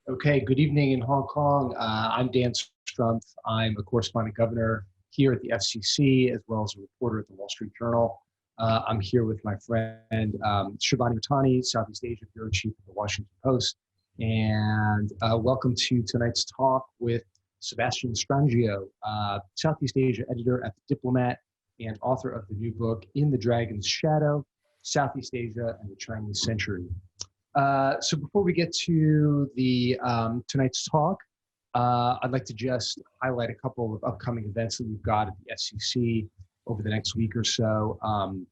Okay, good evening in Hong Kong. I'm Dan Strumpf. I'm a correspondent governor here at the FCC, as well as a reporter at the Wall Street Journal. I'm here with my friend Shibani Mahtani, Southeast Asia Bureau Chief of the Washington Post. And welcome to tonight's talk with Sebastian Strangio, Southeast Asia editor at The Diplomat and author of the new book, In the Dragon's Shadow, Southeast Asia and the Chinese Century. So before we get to the tonight's talk, I'd like to just highlight a couple of upcoming events that we've got at the FCC over the next week or so. On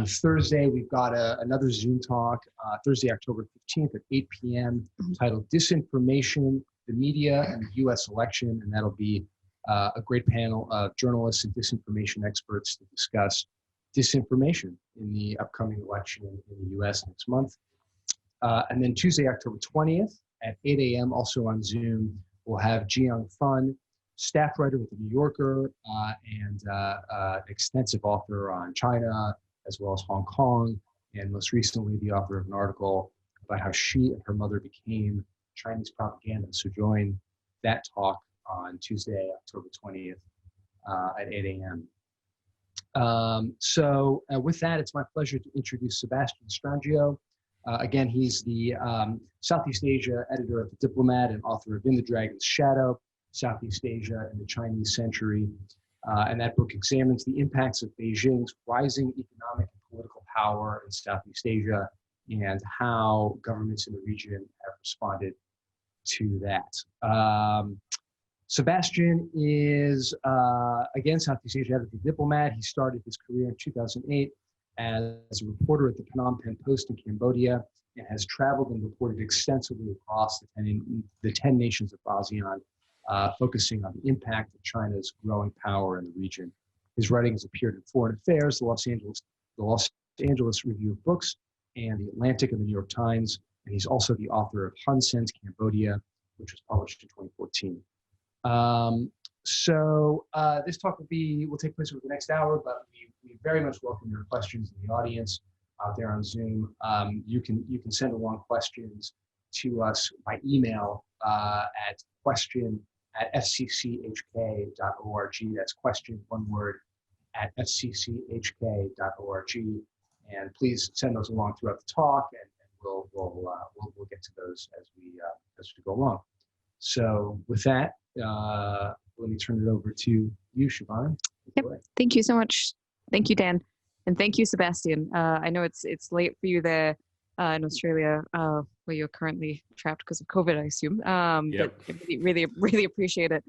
Thursday, we've got another Zoom talk, Thursday, October 15th at 8 p.m., titled Disinformation, the Media and the U.S. Election, and that'll be a great panel of journalists and disinformation experts to discuss disinformation in the upcoming election in the U.S. next month. And then Tuesday, October 20th at 8 a.m., also on Zoom, we'll have Jiyoung Fun, staff writer with The New Yorker and an extensive author on China, as well as Hong Kong, and most recently the author of an article about how she and her mother became Chinese propaganda. So join that talk on Tuesday, October 20th at 8 a.m. So with that, it's my pleasure to introduce Sebastian Strangio. Again, he's the Southeast Asia editor of The Diplomat and author of In the Dragon's Shadow, Southeast Asia and the Chinese Century. And that book examines the impacts of Beijing's rising economic and political power in Southeast Asia and how governments in the region have responded to that. Sebastian is, again, Southeast Asia editor of The Diplomat. He started his career in 2008 as a reporter at the Phnom Penh Post in Cambodia, and has traveled and reported extensively across the 10 nations of ASEAN, focusing on the impact of China's growing power in the region. His writing has appeared in Foreign Affairs, the Los Angeles Review of Books, and the Atlantic and the New York Times, and he's also the author of Hun Sen's Cambodia, which was published in 2014. So this talk will take place over the next hour, but we very much welcome your questions in the audience out there on Zoom. You can send along questions to us by email at question@fcchk.org. That's question, one word, at fcchk.org. And please send those along throughout the talk, and we'll get to those as we go along. So with that, let me turn it over to you, Shibani. Yep. Thank you so much. Thank you, Dan. And thank you, Sebastian. I know it's late for you there in Australia, where you're currently trapped because of COVID, I assume. But I really appreciate it.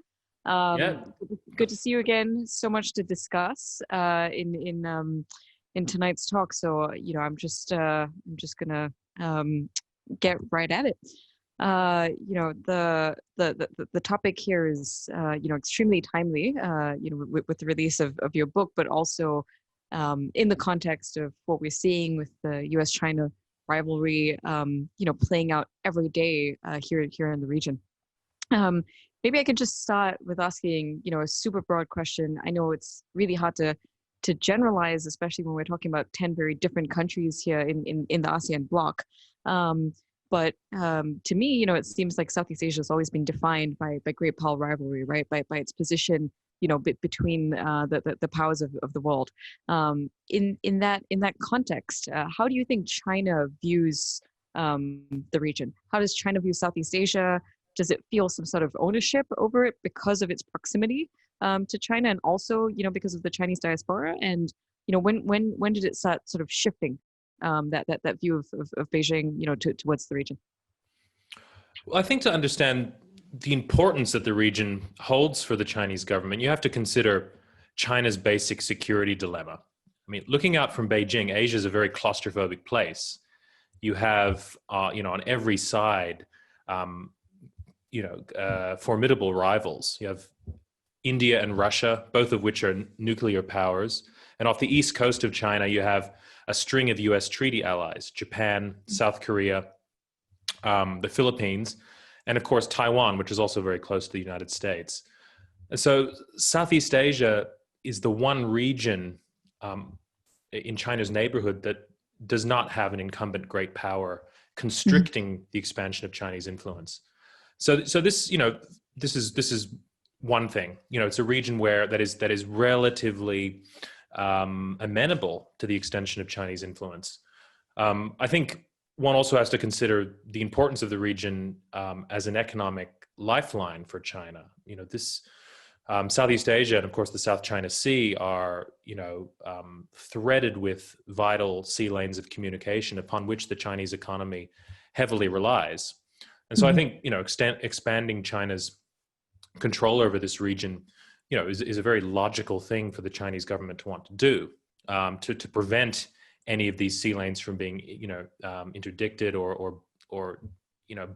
Good to see you again. So much to discuss in tonight's talk. So I'm just gonna get right at it. The topic here is extremely timely, with the release of your book, but also in the context of what we're seeing with the U.S. China rivalry, playing out every day here in the region. Maybe I could just start with asking, a super broad question. I know it's really hard to generalize, especially when we're talking about 10 very different countries here in the ASEAN bloc. But to me, it seems like Southeast Asia has always been defined by great power rivalry, right? By its position, between the powers of the world. In that context, how do you think China views the region? How does China view Southeast Asia? Does it feel some sort of ownership over it because of its proximity to China, and also because of the Chinese diaspora? And when did it start sort of shifting? That view of Beijing, towards the region? Well, I think to understand the importance that the region holds for the Chinese government, you have to consider China's basic security dilemma. I mean, looking out from Beijing, Asia is a very claustrophobic place. You have, on every side, formidable rivals. You have India and Russia, both of which are nuclear powers. And off the east coast of China, you have a string of U.S. treaty allies: Japan, South Korea, the Philippines, and of course Taiwan, which is also very close to the United States. And so Southeast Asia is the one region in China's neighborhood that does not have an incumbent great power constricting the expansion of Chinese influence. So this, this is one thing. It's a region where that is relatively amenable to the extension of Chinese influence. I think one also has to consider the importance of the region as an economic lifeline for China. This Southeast Asia and of course the South China Sea are, threaded with vital sea lanes of communication upon which the Chinese economy heavily relies. And so I think, expanding China's control over this region, is a very logical thing for the Chinese government to want to do, to prevent any of these sea lanes from being, interdicted or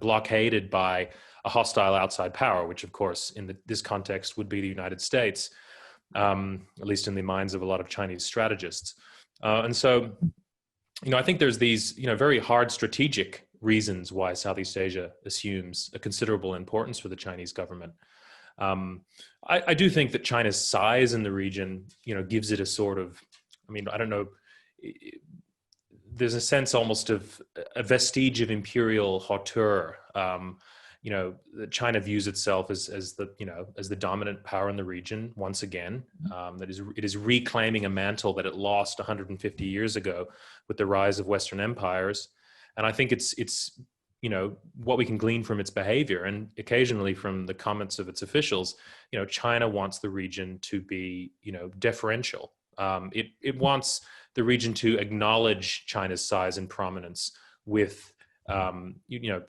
blockaded by a hostile outside power, which of course in this context would be the United States, at least in the minds of a lot of Chinese strategists. And so, I think there's these, very hard strategic reasons why Southeast Asia assumes a considerable importance for the Chinese government. I do think that China's size in the region, gives it a sort of, I don't know, there's a sense almost of a vestige of imperial hauteur. China views itself as the dominant power in the region once again. It is reclaiming a mantle that it lost 150 years ago with the rise of Western empires. And I think it's what we can glean from its behavior and occasionally from the comments of its officials, China wants the region to be, deferential. It wants the region to acknowledge China's size and prominence with,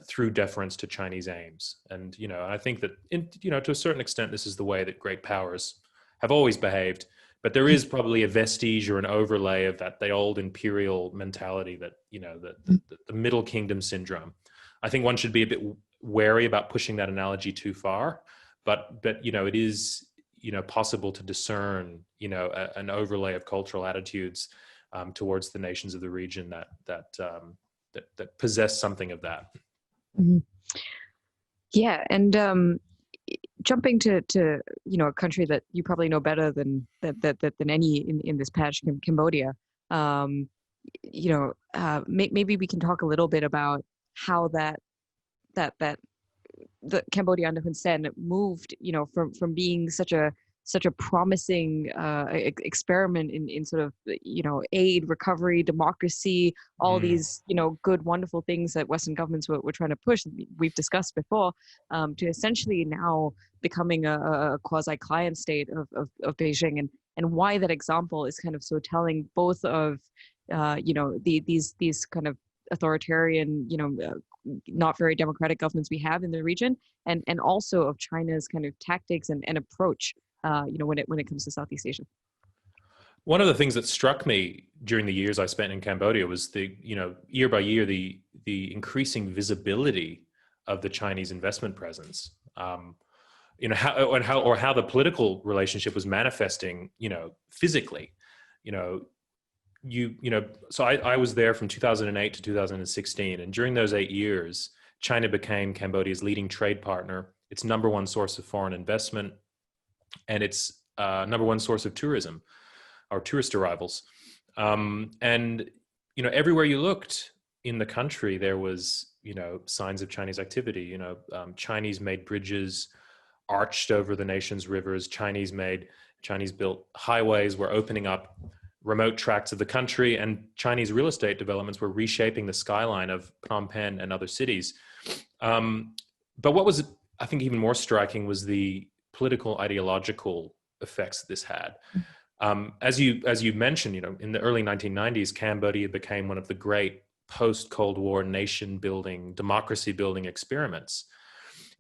through deference to Chinese aims. And, I think that, to a certain extent, this is the way that great powers have always behaved. But there is probably a vestige or an overlay of the old imperial mentality that, the Middle Kingdom syndrome. I think one should be a bit wary about pushing that analogy too far, but it is, possible to discern, an overlay of cultural attitudes towards the nations of the region that possess something of that. Mm-hmm. Yeah, and jumping to a country that you probably know better than any in this patch, Cambodia. Maybe we can talk a little bit about how that the Cambodia under Hun Sen moved, from being such a promising experiment in sort of aid, recovery, democracy, all these good, wonderful things that Western governments were trying to push. We've discussed before, to essentially now becoming a quasi-client state of Beijing, and why that example is kind of so telling, both of these kind of authoritarian, not very democratic governments we have in the region, and also of China's kind of tactics and approach, when it comes to Southeast Asia. One of the things that struck me during the years I spent in Cambodia was year by year, the increasing visibility of the Chinese investment presence. How the political relationship was manifesting, physically, so I was there from 2008 to 2016. And during those 8 years, China became Cambodia's leading trade partner, its number one source of foreign investment, and its number one source of tourism, or tourist arrivals. And, everywhere you looked in the country, there was, signs of Chinese activity. Chinese made bridges arched over the nation's rivers. Chinese built highways were opening up remote tracts of the country, and Chinese real estate developments were reshaping the skyline of Phnom Penh and other cities. But what was, I think, even more striking was the political ideological effects this had. As you mentioned, in the early 1990s, Cambodia became one of the great post-Cold War nation-building, democracy-building experiments.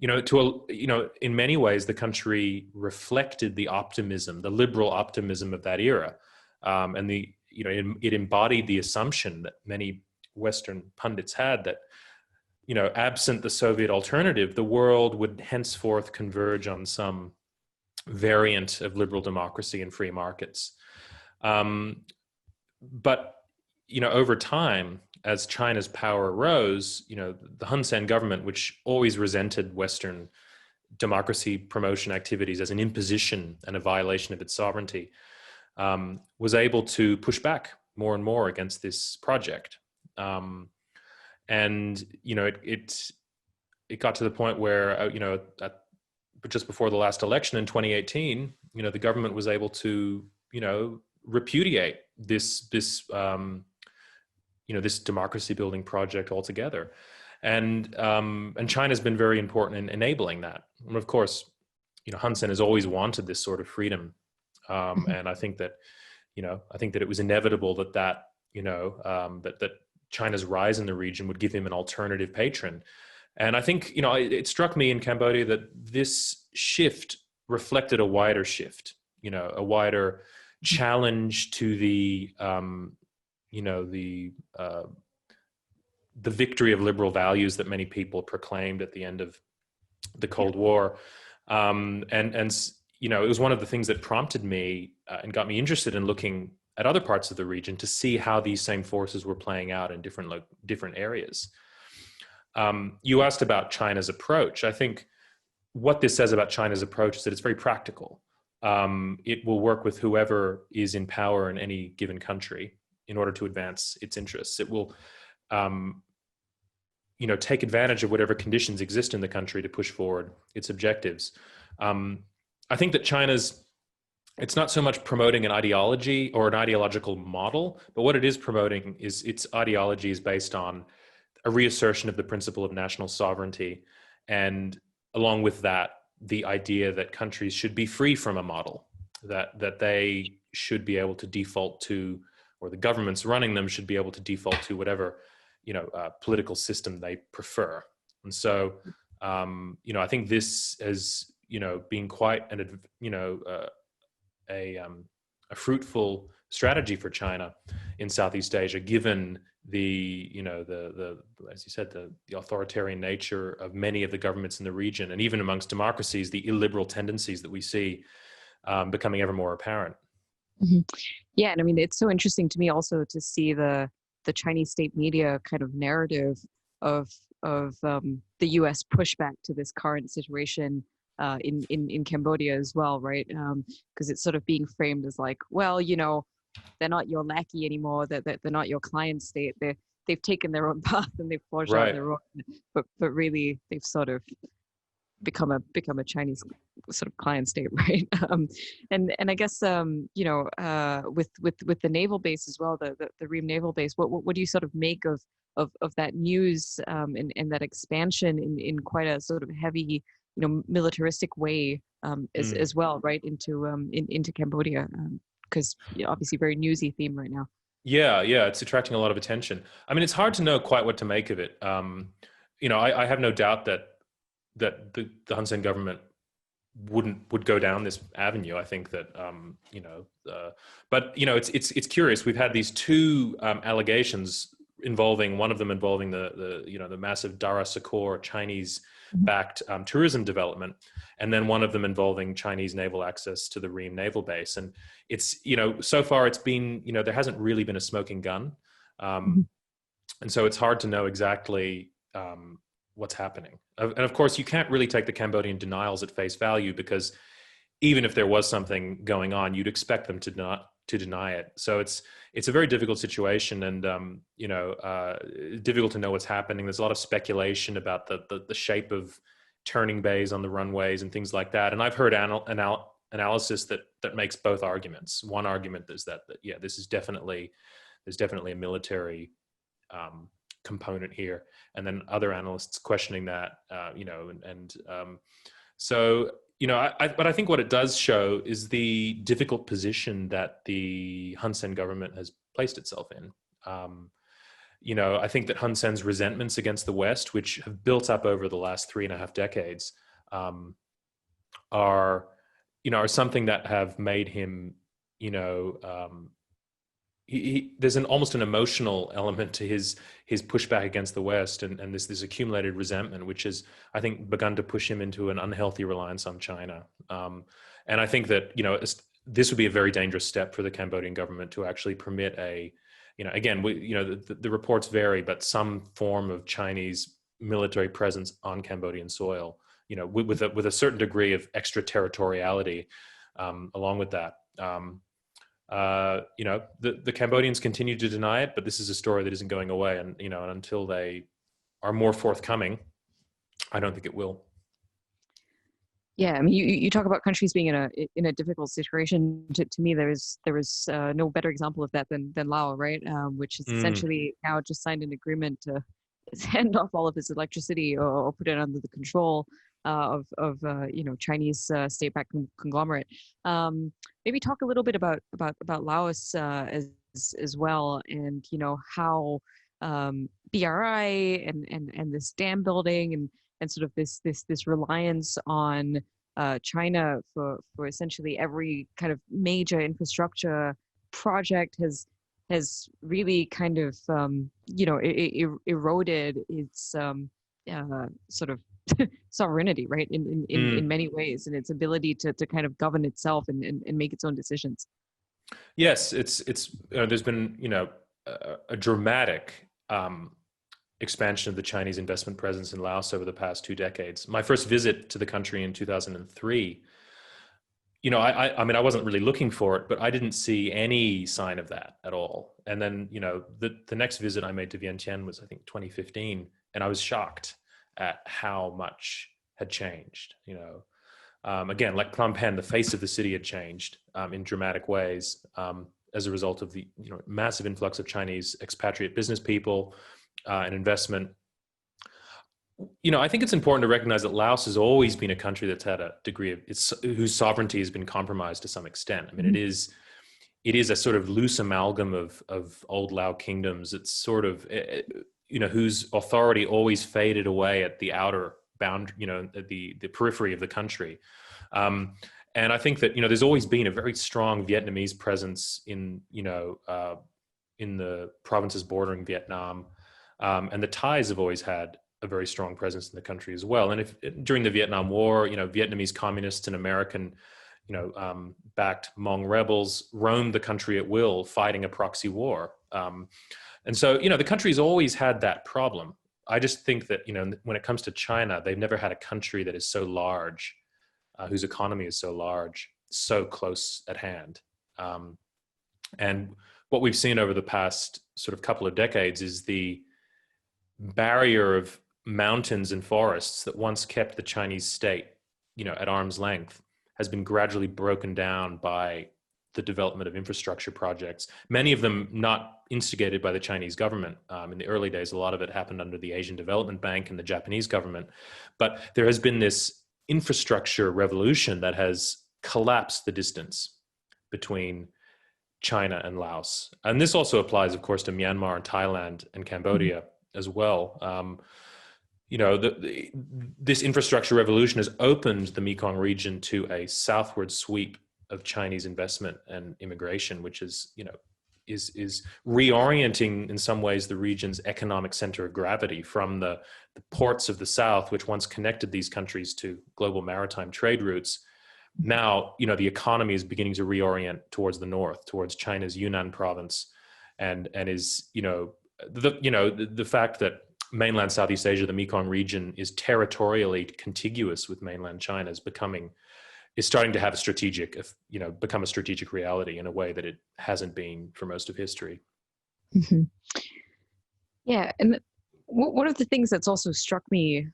In many ways, the country reflected the optimism, the liberal optimism of that era. And it embodied the assumption that many Western pundits had that, absent the Soviet alternative, the world would henceforth converge on some variant of liberal democracy and free markets. But, over time, as China's power rose, the Hun Sen government, which always resented Western democracy promotion activities as an imposition and a violation of its sovereignty, was able to push back more and more against this project. And, it got to the point where, just before the last election in 2018, the government was able to, repudiate this democracy building project altogether. And China's been very important in enabling that. And of course, Hun Sen has always wanted this sort of freedom. And I think that it was inevitable that China's rise in the region would give him an alternative patron. And I think, it struck me in Cambodia that this shift reflected a wider shift, a wider challenge to the victory of liberal values that many people proclaimed at the end of the Cold War. It was one of the things that prompted me and got me interested in looking at other parts of the region to see how these same forces were playing out in different areas. You asked about China's approach. I think what this says about China's approach is that it's very practical. It will work with whoever is in power in any given country in order to advance its interests. It will, take advantage of whatever conditions exist in the country to push forward its objectives. I think that it's not so much promoting an ideology or an ideological model, but what it is promoting is its ideology is based on a reassertion of the principle of national sovereignty. And along with that, the idea that countries should be free from a model, that they should be able to default to, or the governments running them should be able to default to whatever, political system they prefer. And so, I think this has, been quite a fruitful strategy for China in Southeast Asia, given the as you said, the authoritarian nature of many of the governments in the region, and even amongst democracies, the illiberal tendencies that we see becoming ever more apparent. Mm-hmm. Yeah, and I mean, it's so interesting to me also to see the Chinese state media kind of narrative of the U.S. pushback to this current situation in Cambodia as well, right? Because it's sort of being framed as like, well, they're not your lackey anymore. They're not your client state. They've taken their own path and they've forged out their own. But really, they've sort of become a Chinese sort of client state, right? And I guess with the naval base as well, the Ream naval base. What do you sort of make of that news and that expansion in quite a sort of heavy, militaristic way as well, right, into Cambodia, because obviously very newsy theme right now. Yeah, it's attracting a lot of attention. I mean, it's hard to know quite what to make of it. I have no doubt that the Hun Sen government would go down this avenue. I think that but it's curious. We've had these two allegations one of them involving the massive Dara Sakor Chinese-backed tourism development, and then one of them involving Chinese naval access to the Ream naval base. And it's so far it's been there hasn't really been a smoking gun, and so it's hard to know exactly what's happening. And of course, you can't really take the Cambodian denials at face value, because even if there was something going on, you'd expect them to deny it. So it's a very difficult situation, and difficult to know what's happening. There's a lot of speculation about the shape of turning bays on the runways and things like that. And I've heard analysis that makes both arguments. One argument is that there's definitely a military component here, and then other analysts questioning that, but I think what it does show is the difficult position that the Hun Sen government has placed itself in. I think that Hun Sen's resentments against the West, which have built up over the last 3.5 decades, are something that have made him, there's almost an emotional element to his pushback against the West, and this accumulated resentment, which has, I think, begun to push him into an unhealthy reliance on China. And I think that this would be a very dangerous step for the Cambodian government to actually permit the reports vary, but some form of Chinese military presence on Cambodian soil, with a certain degree of extraterritoriality along with that. The Cambodians continue to deny it, but this is a story that isn't going away. And, and until they are more forthcoming, I don't think it will. Yeah, I mean, you talk about countries being in a difficult situation. To me, there is no better example of that than Laos, right? Which is essentially now just signed an agreement to hand off all of its electricity or put it under the control of Chinese state-backed conglomerate. Maybe talk a little bit about Laos as well, and how BRI and this dam building and sort of this reliance on China for essentially every kind of major infrastructure project has really kind of eroded its sort of sovereignty, right, in many ways, and its ability to kind of govern itself and make its own decisions. Yes, it's there's been a dramatic expansion of the Chinese investment presence in Laos over the past 2 decades. My first visit to the country in 2003, I mean, I wasn't really looking for it, but I didn't see any sign of that at all. And then, the next visit I made to Vientiane was, I think, 2015, and I was shocked at how much had changed. Again, like Phnom Penh, the face of the city had changed in dramatic ways as a result of the massive influx of Chinese expatriate business people and investment. I think it's important to recognize that Laos has always been a country that's had a degree of whose sovereignty has been compromised to some extent. I mean, it is a sort of loose amalgam of old Lao kingdoms. It's sort of whose authority always faded away at the outer bound, at the periphery of the country. And I think that there's always been a very strong Vietnamese presence in the provinces bordering Vietnam, and the Thais have always had a very strong presence in the country as well. And during the Vietnam War, Vietnamese communists and American, backed Hmong rebels roamed the country at will, fighting a proxy war. And so, the country's always had that problem. I just think that, when it comes to China, they've never had a country that is so large, whose economy is so large, so close at hand. And what we've seen over the past sort of couple of decades is the barrier of mountains and forests that once kept the Chinese state, at arm's length, has been gradually broken down by the development of infrastructure projects, many of them not instigated by the Chinese government. In the early days, a lot of it happened under the Asian Development Bank and the Japanese government. But there has been this infrastructure revolution that has collapsed the distance between China and Laos. And this also applies, of course, to Myanmar and Thailand and Cambodia as well. This infrastructure revolution has opened the Mekong region to a southward sweep of Chinese investment and immigration, which is reorienting in some ways the region's economic center of gravity from the ports of the south, which once connected these countries to global maritime trade routes. Now, the economy is beginning to reorient towards the north, towards China's Yunnan province, and is the fact that mainland Southeast Asia, the Mekong region, is territorially contiguous with mainland China is starting to have become a strategic reality in a way that it hasn't been for most of history. Mm-hmm. Yeah, and one of the things that's also struck me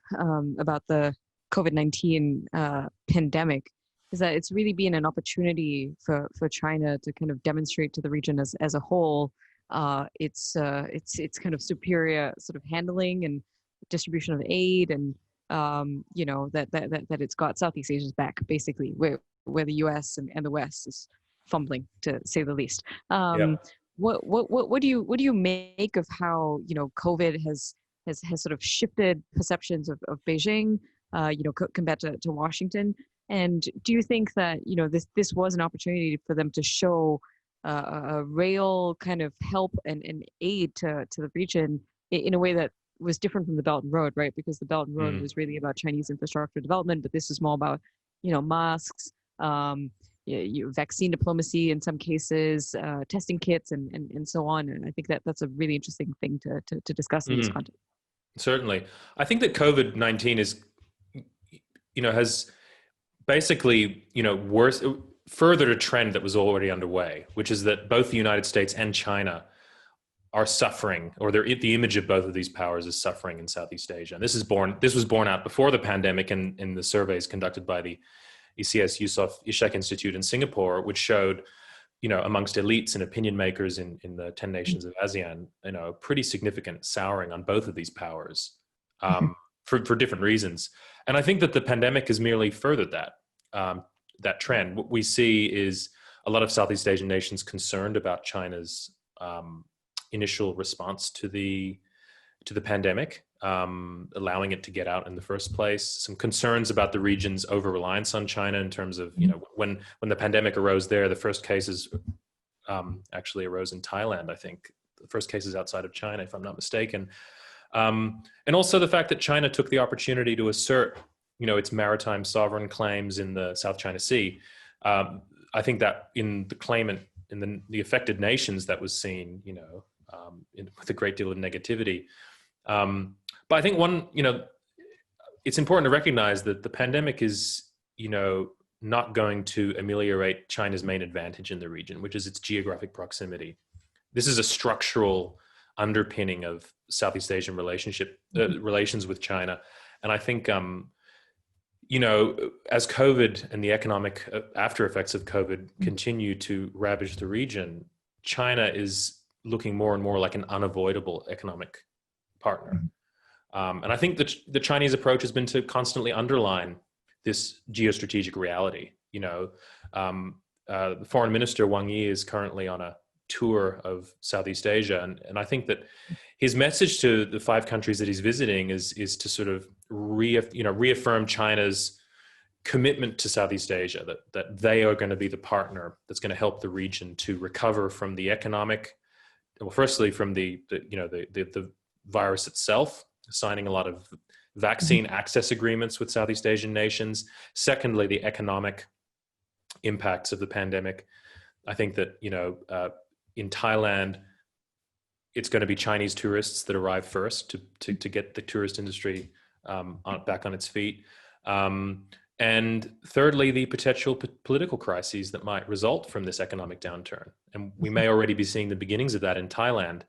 about the COVID-19 pandemic is that it's really been an opportunity for China to kind of demonstrate to the region as a whole its kind of superior sort of handling and distribution of aid, and that it's got Southeast Asia's back, basically, where the U.S. and the West is fumbling, to say the least. What do you make of how COVID has sort of shifted perceptions of Beijing, compared to Washington? And do you think that this was an opportunity for them to show a real kind of help and aid to the region in a way that was different from the Belt and Road, right? Because the Belt and Road was really about Chinese infrastructure development, but this is more about, masks, vaccine diplomacy in some cases, testing kits, and so on. And I think that's a really interesting thing to discuss in this context. Certainly. I think that COVID-19 has basically, furthered a trend that was already underway, which is that both the United States and China are suffering, or the image of both of these powers is suffering in Southeast Asia. And this was borne out before the pandemic in the surveys conducted by the ECS Yusof Ishak Institute in Singapore, which showed, amongst elites and opinion makers in the 10 nations of ASEAN, a pretty significant souring on both of these powers for different reasons. And I think that the pandemic has merely furthered that trend. What we see is a lot of Southeast Asian nations concerned about China's initial response to the pandemic, allowing it to get out in the first place. Some concerns about the region's over-reliance on China in terms of, when the pandemic arose there, the first cases actually arose in Thailand, I think. The first cases outside of China, if I'm not mistaken. And also the fact that China took the opportunity to assert, its maritime sovereign claims in the South China Sea. I think that in the claimant, in the affected nations, that was seen, with a great deal of negativity. But I think it's important to recognize that the pandemic is, not going to ameliorate China's main advantage in the region, which is its geographic proximity. This is a structural underpinning of Southeast Asian relations with China. And I think, as COVID and the economic after effects of COVID continue to ravage the region, China is looking more and more like an unavoidable economic partner. And I think that the Chinese approach has been to constantly underline this geostrategic reality. The foreign minister, Wang Yi, is currently on a tour of Southeast Asia. And I think that his message to the 5 countries that he's visiting is to sort of reaffirm China's commitment to Southeast Asia, that they are going to be the partner that's going to help the region to recover from the economic, well, firstly from the virus itself, signing a lot of vaccine access agreements with Southeast Asian nations. Secondly, the economic impacts of the pandemic. I think that, in Thailand, it's going to be Chinese tourists that arrive first to get the tourist industry back on its feet. And thirdly, the potential political crises that might result from this economic downturn. And we may already be seeing the beginnings of that in Thailand,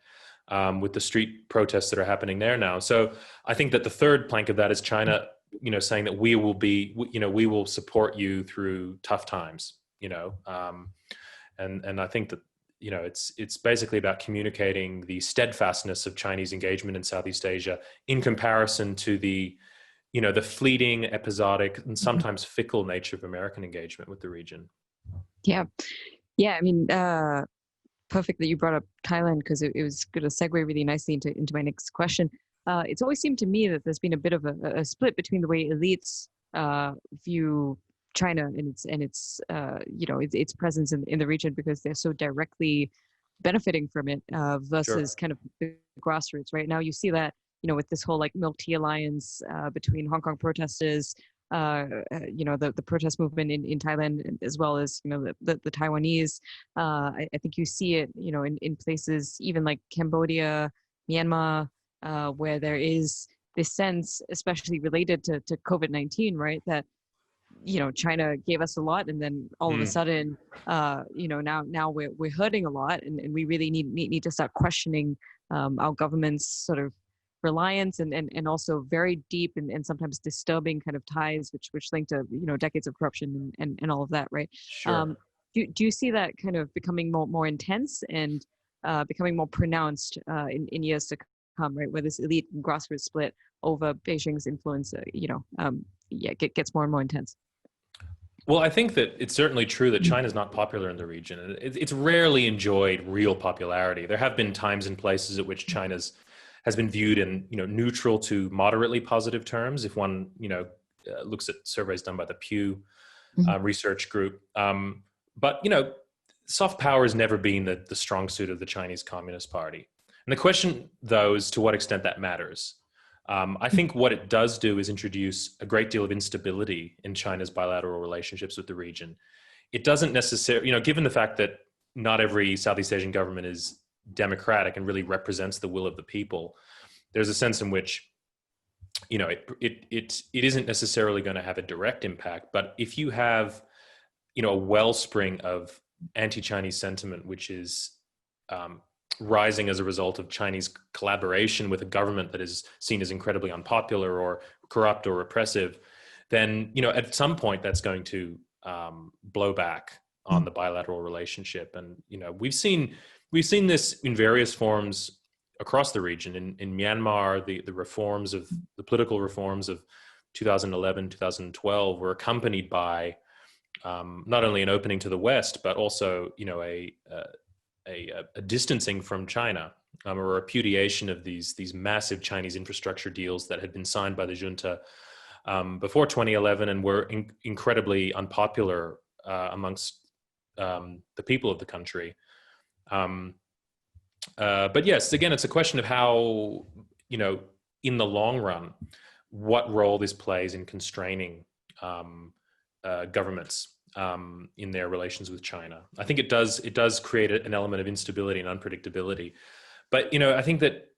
with the street protests that are happening there now. So I think that the third plank of that is China, saying that we will support you through tough times, and I think that, it's basically about communicating the steadfastness of Chinese engagement in Southeast Asia in comparison to the fleeting, episodic, and sometimes fickle nature of American engagement with the region. Yeah. I mean, perfect that you brought up Thailand, because it was going to segue really nicely into my next question. It's always seemed to me that there's been a bit of a split between the way elites view China and its presence in the region, because they're so directly benefiting from it, versus kind of the grassroots. Right now, you see that with this whole milk tea alliance between Hong Kong protesters, the protest movement in Thailand, as well as the Taiwanese. I think you see it in places even like Cambodia, Myanmar, where there is this sense, especially related to COVID-19, right, that China gave us a lot, and then all of a sudden, now we're hurting a lot, and we really need to start questioning our government's sort of reliance and also very deep and sometimes disturbing kind of ties which link to decades of corruption and all of that, right? Sure. Do you see that kind of becoming more intense and becoming more pronounced in years to come, right, where this elite and grassroots split over Beijing's influence gets more and more intense? Well, I think that it's certainly true that China's not popular in the region, and it's rarely enjoyed real popularity. There have been times and places at which China's has been viewed in neutral to moderately positive terms. If one looks at surveys done by the Pew research group, but soft power has never been the strong suit of the Chinese Communist Party. And the question, though, is to what extent that matters. I think what it does do is introduce a great deal of instability in China's bilateral relationships with the region. It doesn't necessarily, given the fact that not every Southeast Asian government is democratic and really represents the will of the people, there's a sense in which, it isn't necessarily going to have a direct impact. But if you have, a wellspring of anti-Chinese sentiment, which is rising as a result of Chinese collaboration with a government that is seen as incredibly unpopular or corrupt or repressive, then, you know, at some point that's going to blow back on the bilateral relationship. And, you know, we've seen this in various forms across the region. In Myanmar, the reforms of the political reforms of 2011, 2012 were accompanied by not only an opening to the West, but also, you know, a distancing from China, a repudiation of these massive Chinese infrastructure deals that had been signed by the junta before 2011 and were incredibly unpopular amongst the people of the country. But yes, again, it's a question of how, you know, in the long run, what role this plays in constraining governments in their relations with China. I think it does create an element of instability and unpredictability. But, you know, I think that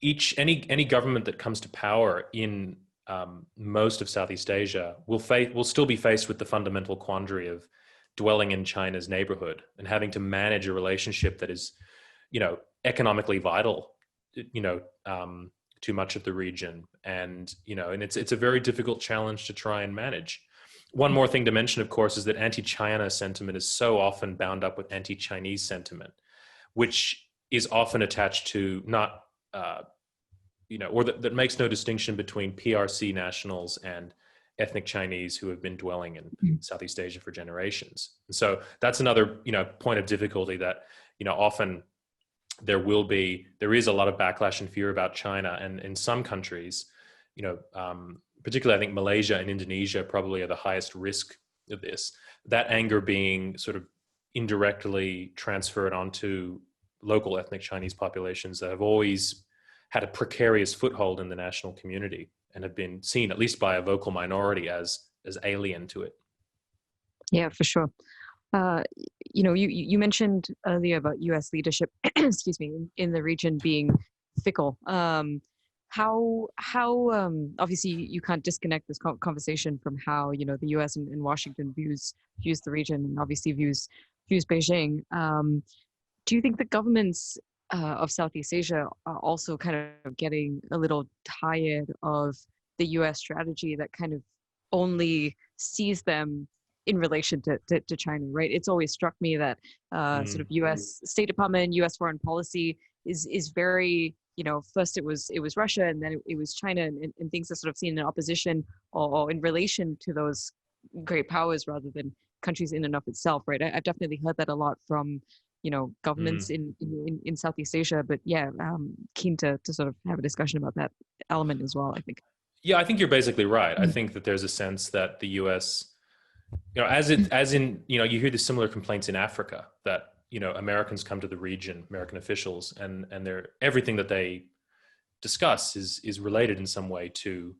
any government that comes to power in most of Southeast Asia will still be faced with the fundamental quandary of dwelling in China's neighborhood and having to manage a relationship that is, you know, economically vital, you know, to much of the region. And, you know, and it's a very difficult challenge to try and manage. One more thing to mention, of course, is that anti-China sentiment is so often bound up with anti-Chinese sentiment, which is often attached to not, you know, or that makes no distinction between PRC nationals and ethnic Chinese who have been dwelling in Southeast Asia for generations. And so that's another, you know, point of difficulty that, you know, often there is a lot of backlash and fear about China. And in some countries, you know, particularly I think Malaysia and Indonesia probably are the highest risk of this, that anger being sort of indirectly transferred onto local ethnic Chinese populations that have always had a precarious foothold in the national community and have been seen, at least by a vocal minority, as alien to it. Yeah, for sure. You know, you mentioned earlier about U.S. leadership, excuse me, in the region being fickle. How obviously you can't disconnect this conversation from how, you know, the U.S. and Washington views the region and obviously views Beijing. Do you think the governments of Southeast Asia are also kind of getting a little tired of the U.S. strategy that kind of only sees them in relation to China, right? It's always struck me that sort of U.S. State Department, U.S. foreign policy is very, you know, first it was Russia and then it was China and things are sort of seen in opposition or in relation to those great powers rather than countries in and of itself, right? I've definitely heard that a lot from, you know, governments in Southeast Asia, but yeah, keen to sort of have a discussion about that element as well, I think. Yeah, I think you're basically right. I think that there's a sense that the U.S., you know, as in, you know, you hear the similar complaints in Africa that, you know, Americans come to the region, American officials, and they're, everything that they discuss is related in some way to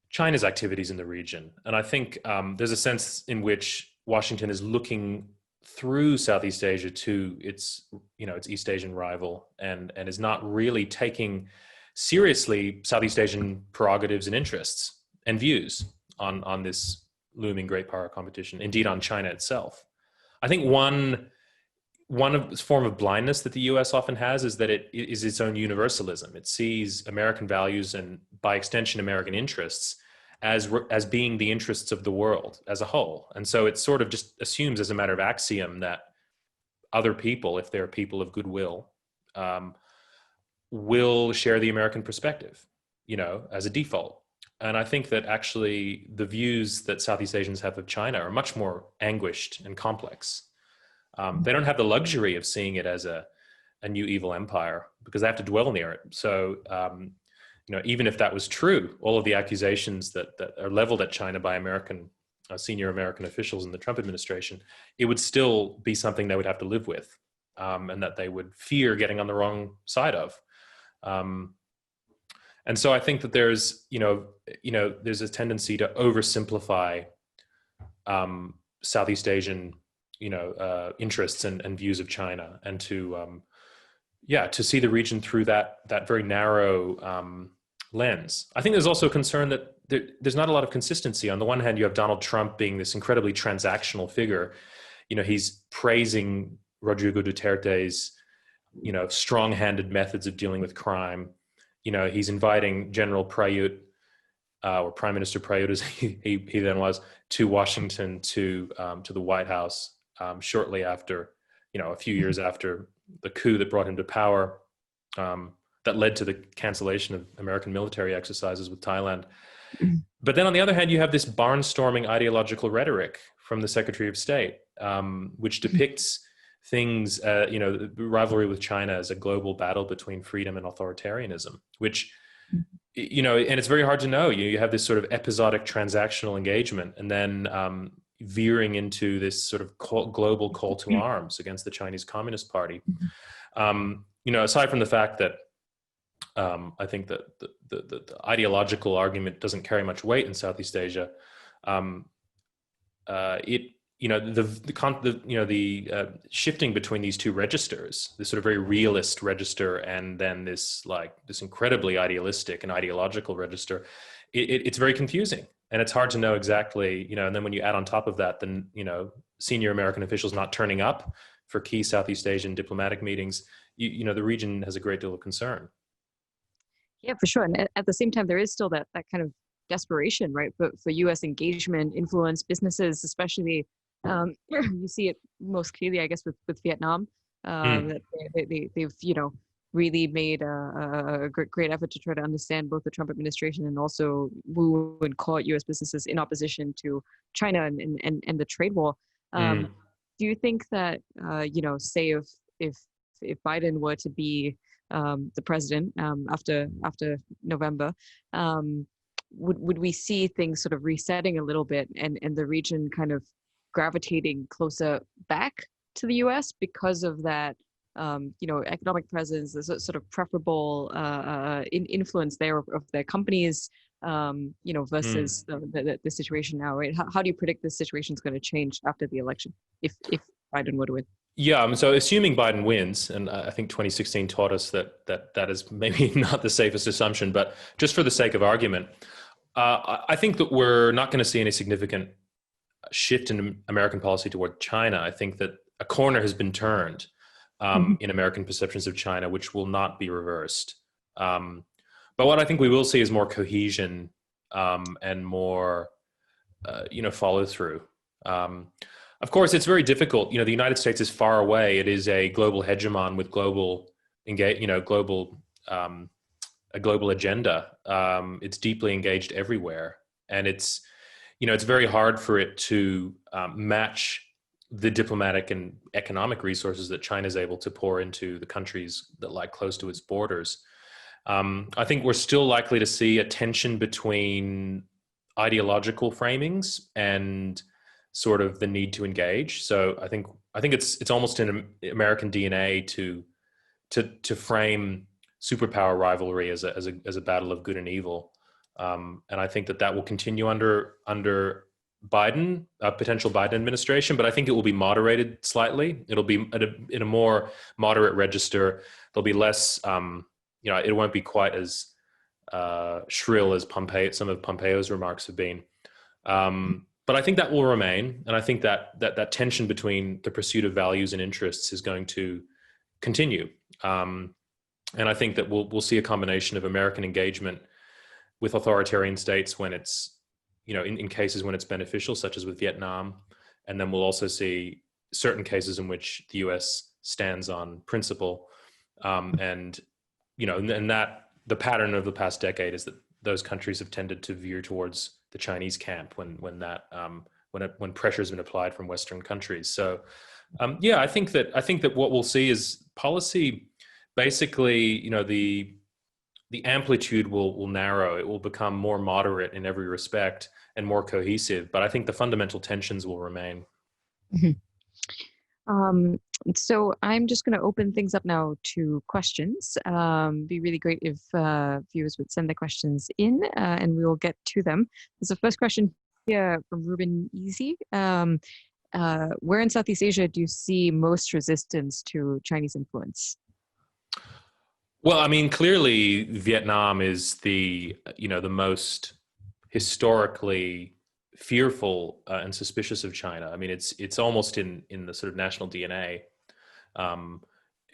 China's activities in the region. And I think there's a sense in which Washington is looking through Southeast Asia to its, you know, its East Asian rival and is not really taking seriously Southeast Asian prerogatives and interests and views on this looming great power competition, indeed on China itself. I think one form of blindness that the US often has is that it is its own universalism. It sees American values and by extension American interests as being the interests of the world as a whole. And so it sort of just assumes as a matter of axiom that other people, if they're people of goodwill, will share the American perspective, you know, as a default. And I think that actually the views that Southeast Asians have of China are much more anguished and complex. They don't have the luxury of seeing it as a new evil empire because they have to dwell near it. So, you know, even if that was true, all of the accusations that are leveled at China by senior American officials in the Trump administration, it would still be something they would have to live with, and that they would fear getting on the wrong side of. And so I think that there's a tendency to oversimplify Southeast Asian, interests and views of China, and to see the region through that very narrow lens. I think there's also a concern that there's not a lot of consistency. On the one hand, you have Donald Trump being this incredibly transactional figure. You know, he's praising Rodrigo Duterte's strong-handed methods of dealing with crime. He's inviting General Prayut, or Prime Minister Prayut, as he then was, to Washington, to the White House, shortly after, a few years after the coup that brought him to power, that led to the cancellation of American military exercises with Thailand. But then on the other hand, you have this barnstorming ideological rhetoric from the Secretary of State, which depicts things, the rivalry with China as a global battle between freedom and authoritarianism, which, and it's very hard to know. You have this sort of episodic transactional engagement, and then veering into this sort of global call to arms against the Chinese Communist Party. Aside from the fact that I think that the ideological argument doesn't carry much weight in Southeast Asia, shifting between these two registers, this sort of very realist register, and then this incredibly idealistic and ideological register, it's very confusing, and it's hard to know exactly, and then when you add on top of that, then, senior American officials not turning up for key Southeast Asian diplomatic meetings, the region has a great deal of concern. Yeah, for sure. And at the same time, there is still that kind of desperation, right, for U.S. engagement, influence, businesses, especially. You see it most clearly, I guess, with Vietnam. That they've really made a great effort to try to understand both the Trump administration and also woo and caught U.S. businesses in opposition to China and the trade war. Do you think that say if Biden were to be the president after November, would we see things sort of resetting a little bit and the region kind of gravitating closer back to the U.S. because of that, economic presence, the sort of preferable influence there of their companies, versus the situation now, right? How do you predict this situation is going to change after the election if Biden were to win? Yeah, so assuming Biden wins, and I think 2016 taught us that is maybe not the safest assumption, but just for the sake of argument, I think that we're not going to see any significant shift in American policy toward China. I think that a corner has been turned in American perceptions of China, which will not be reversed. But what I think we will see is more cohesion and more, follow through. Of course, it's very difficult. The United States is far away. It is a global hegemon with a global agenda. It's deeply engaged everywhere, and it's very hard for it to match the diplomatic and economic resources that China is able to pour into the countries that lie close to its borders. I think we're still likely to see a tension between ideological framings and sort of the need to engage. So I think it's almost in American DNA to frame superpower rivalry as a battle of good and evil, and I think that will continue under Biden, a potential Biden administration. But I think it will be moderated slightly. It'll be in a more moderate register. There'll be less. It won't be quite as shrill as some of Pompeo's remarks have been. But I think that will remain, and I think that tension between the pursuit of values and interests is going to continue. And I think that we'll see a combination of American engagement with authoritarian states when it's, in cases when it's beneficial, such as with Vietnam, and then we'll also see certain cases in which the U.S. stands on principle, and that the pattern of the past decade is that those countries have tended to veer towards the Chinese camp when pressure has been applied from Western countries. So, I think that what we'll see is policy. Basically, the amplitude will narrow. It will become more moderate in every respect and more cohesive. But I think the fundamental tensions will remain. So I'm just going to open things up now to questions. Be really great if viewers would send their questions in, and we will get to them. There's a first question here from Ruben Easy. Where in Southeast Asia do you see most resistance to Chinese influence? Well, I mean, clearly Vietnam is the most historically fearful and suspicious of China. I mean, it's almost in the sort of national DNA.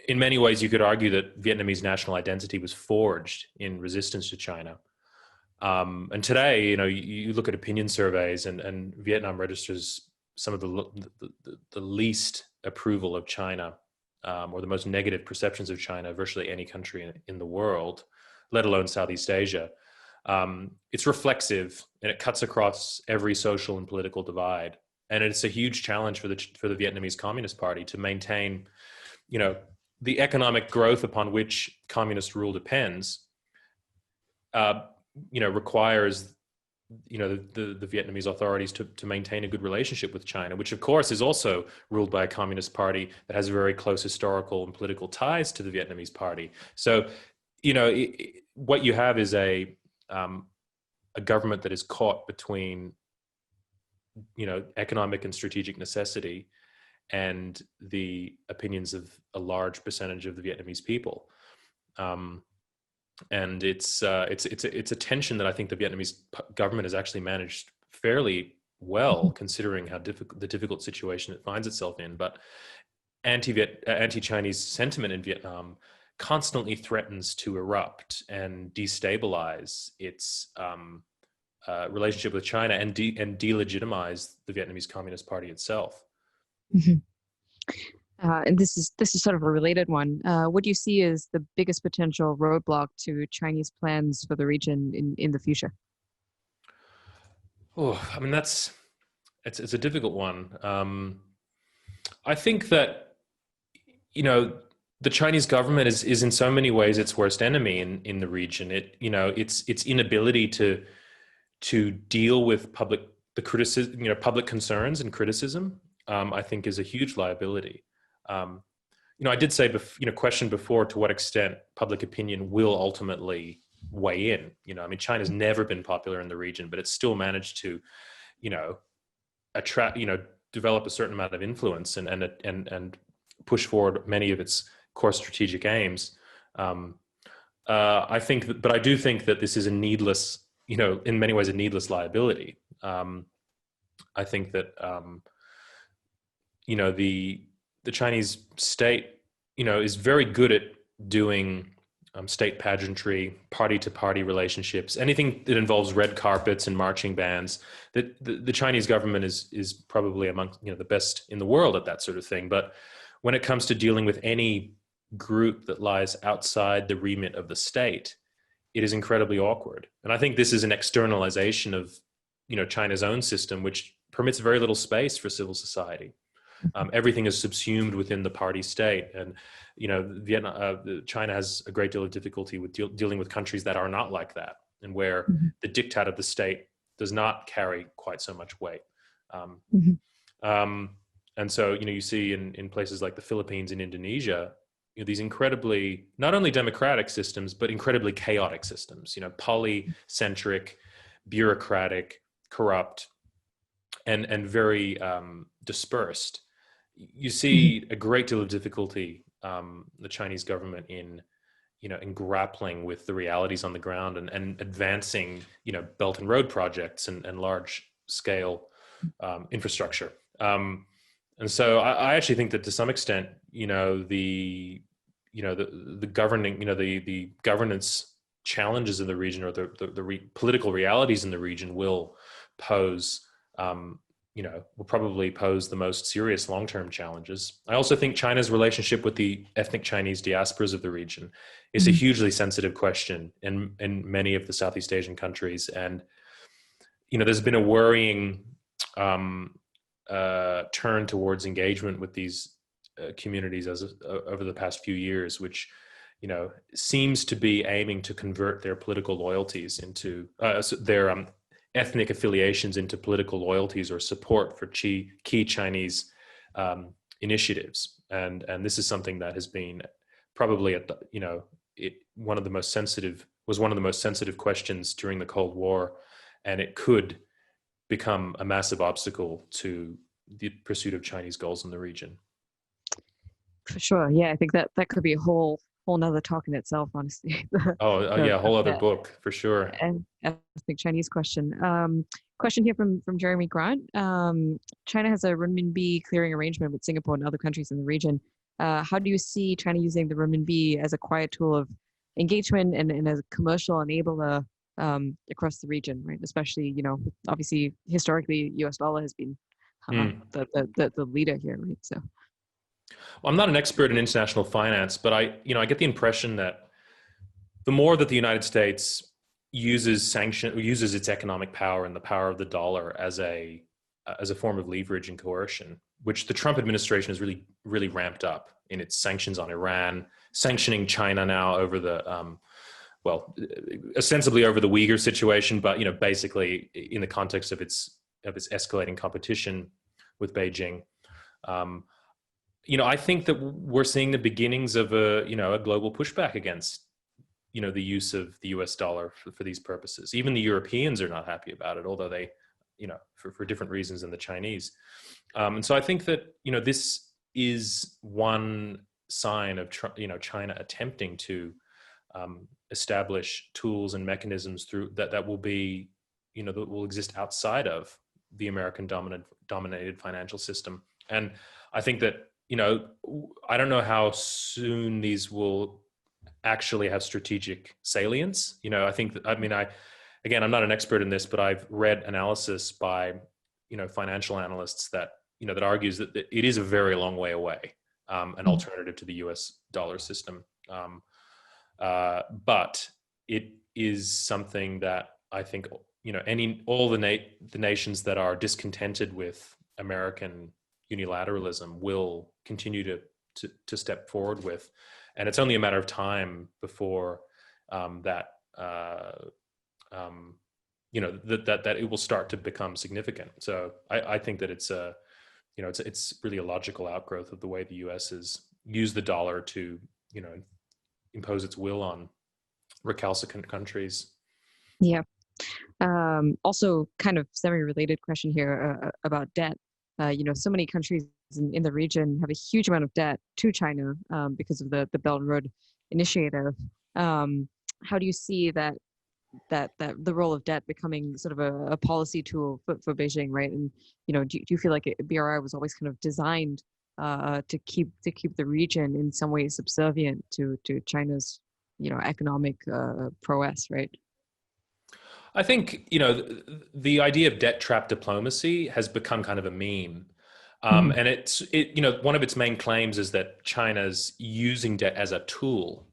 in many ways, you could argue that Vietnamese national identity was forged in resistance to China. And today, you look at opinion surveys, and Vietnam registers some of the least approval of China, or the most negative perceptions of China of virtually any country in the world, let alone Southeast Asia. It's reflexive, and it cuts across every social and political divide. And it's a huge challenge for the Vietnamese Communist Party to maintain, the economic growth upon which communist rule depends. Requires, the Vietnamese authorities to maintain a good relationship with China, which of course is also ruled by a communist party that has very close historical and political ties to the Vietnamese party. So, what you have is a government that is caught between, economic and strategic necessity and the opinions of a large percentage of the Vietnamese people. And it's a tension that I think the Vietnamese government has actually managed fairly well, considering how the difficult situation it finds itself in. But anti-Chinese sentiment in Vietnam constantly threatens to erupt and destabilize its relationship with China and delegitimize the Vietnamese Communist Party itself. Mm-hmm. And this is sort of a related one. What do you see as the biggest potential roadblock to Chinese plans for the region in the future? Oh, I mean, it's a difficult one. I think that, the Chinese government is in so many ways its worst enemy in the region. Its inability to deal with public concerns and criticism, I think, is a huge liability. I did say, question before to what extent public opinion will ultimately weigh in. China's never been popular in the region, but it's still managed to, attract, develop a certain amount of influence and push forward many of its core strategic aims. I do think that this is a needless, in many ways, a needless liability. I think that, the Chinese state, is very good at doing state pageantry, party-to-party relationships, anything that involves red carpets and marching bands. That the Chinese government is probably among the best in the world at that sort of thing. But when it comes to dealing with any group that lies outside the remit of the state, it is incredibly awkward. And I think this is an externalization of China's own system, which permits very little space for civil society. Everything is subsumed within the party state, and China has a great deal of difficulty with dealing with countries that are not like that, and where the diktat of the state does not carry quite so much weight. And so you see in places like the Philippines and Indonesia, these incredibly not only democratic systems but incredibly chaotic systems. Polycentric, bureaucratic, corrupt, and very dispersed. You see a great deal of difficulty, the Chinese government in grappling with the realities on the ground and advancing, Belt and Road projects and large scale infrastructure. And so I actually think that to some extent, the governing, the governance challenges in the region, or the political realities in the region will pose, will probably pose the most serious long-term challenges. I also think China's relationship with the ethnic Chinese diasporas of the region is a hugely sensitive question in many of the Southeast Asian countries. And, there's been a worrying turn towards engagement with these communities over the past few years, which, seems to be aiming to convert their political loyalties into their ethnic affiliations into political loyalties or support for key Chinese initiatives. And this is something that has been probably at the, one of the most sensitive questions during the Cold War, and it could become a massive obstacle to the pursuit of Chinese goals in the region. For sure. Yeah, I think that could be a whole nother talk in itself, honestly. A whole other book for sure. And ethnic Chinese question. Question here from Jeremy Grant. China has a renminbi clearing arrangement with Singapore and other countries in the region. How do you see China using the renminbi as a quiet tool of engagement and as a commercial enabler across the region, right? Especially, obviously historically, U.S. dollar has been the leader here, right? So, well, I'm not an expert in international finance, but I get the impression that the more that the United States uses its economic power and the power of the dollar as a form of leverage and coercion, which the Trump administration has really, really ramped up in its sanctions on Iran, sanctioning China now over the, ostensibly over the Uyghur situation, but basically in the context of its escalating competition with Beijing. I think that we're seeing the beginnings of a global pushback against the use of the US dollar for these purposes. Even the Europeans are not happy about it, although they, for different reasons than the Chinese. And so I think that, this is one sign of, China attempting to establish tools and mechanisms through that will be, that will exist outside of the American dominated financial system. And I think that, I don't know how soon these will actually have strategic salience. I'm not an expert in this, but I've read analysis by, financial analysts that, that argues that it is a very long way away, an alternative to the US dollar system. But it is something that I think, all the nations that are discontented with American unilateralism will continue to step forward with. And it's only a matter of time before that it will start to become significant. So I think that it's it's really a logical outgrowth of the way the U.S. has used the dollar to impose its will on recalcitrant countries. Yeah. Also, kind of semi-related question here about debt. So many countries in the region have a huge amount of debt to China because of the Belt and Road Initiative. How do you see that the role of debt becoming sort of a policy tool for Beijing, right? And do you feel like BRI was always kind of designed to keep the region in some way subservient to China's economic prowess, right? I think the idea of debt trap diplomacy has become kind of a meme. And one of its main claims is that China's using debt as a tool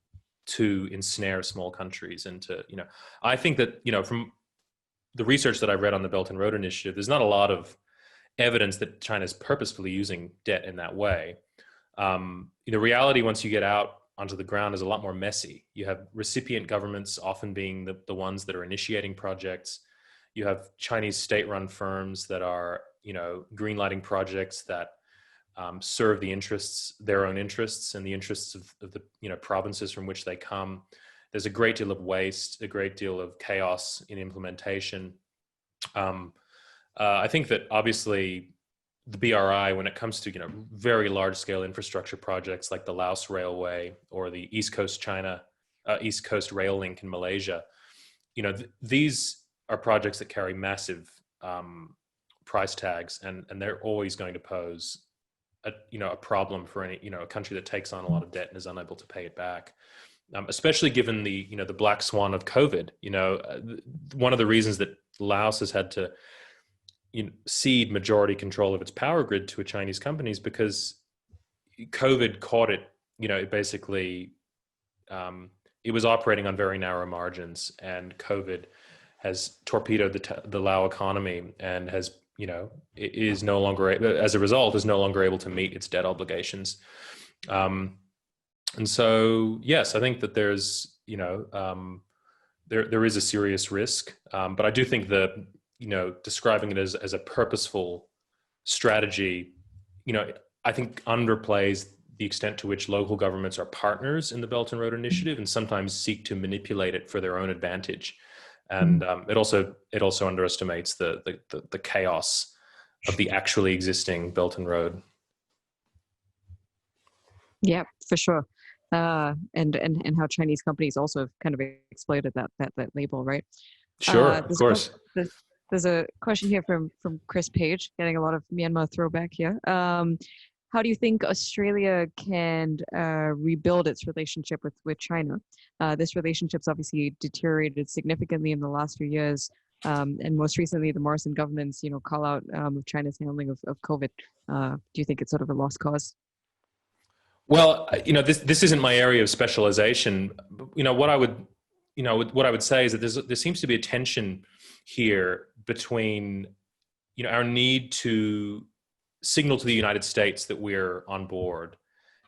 to ensnare small countries. And I think that, from the research that I read on the Belt and Road Initiative, there's not a lot of evidence that China's purposefully using debt in that way. The reality, once you get out onto the ground, is a lot more messy. You have recipient governments often being the ones that are initiating projects. You have Chinese state-run firms that are, greenlighting projects that serve their own interests and the interests of the provinces from which they come. There's a great deal of waste, a great deal of chaos in implementation. I think that obviously the BRI, when it comes to very large-scale infrastructure projects like the Laos Railway or the East Coast Rail Link in Malaysia, these are projects that carry massive price tags, and they're always going to pose a problem for any a country that takes on a lot of debt and is unable to pay it back. Especially given the the black swan of COVID. One of the reasons that Laos has had to cede majority control of its power grid to a Chinese company is because COVID caught it. It basically it was operating on very narrow margins, and COVID has torpedoed the Lao economy and has it is no longer, as a result, is no longer able to meet its debt obligations. And so, yes, I think that there's, there is a serious risk, but I do think that, describing it as a purposeful strategy, I think underplays the extent to which local governments are partners in the Belt and Road Initiative and sometimes seek to manipulate it for their own advantage. And it also underestimates the chaos of the actually existing Belt and Road. Yeah, for sure. And how Chinese companies also have kind of exploited that label, right? Sure, of course. There's a question here from Chris Page, getting a lot of Myanmar throwback here. how do you think Australia can rebuild its relationship with China? This relationship's obviously deteriorated significantly in the last few years. And most recently, the Morrison government's, call out of China's handling of COVID. Do you think it's sort of a lost cause? Well, this isn't my area of specialization. What I would say is that there seems to be a tension here between, our need to signal to the United States that we're on board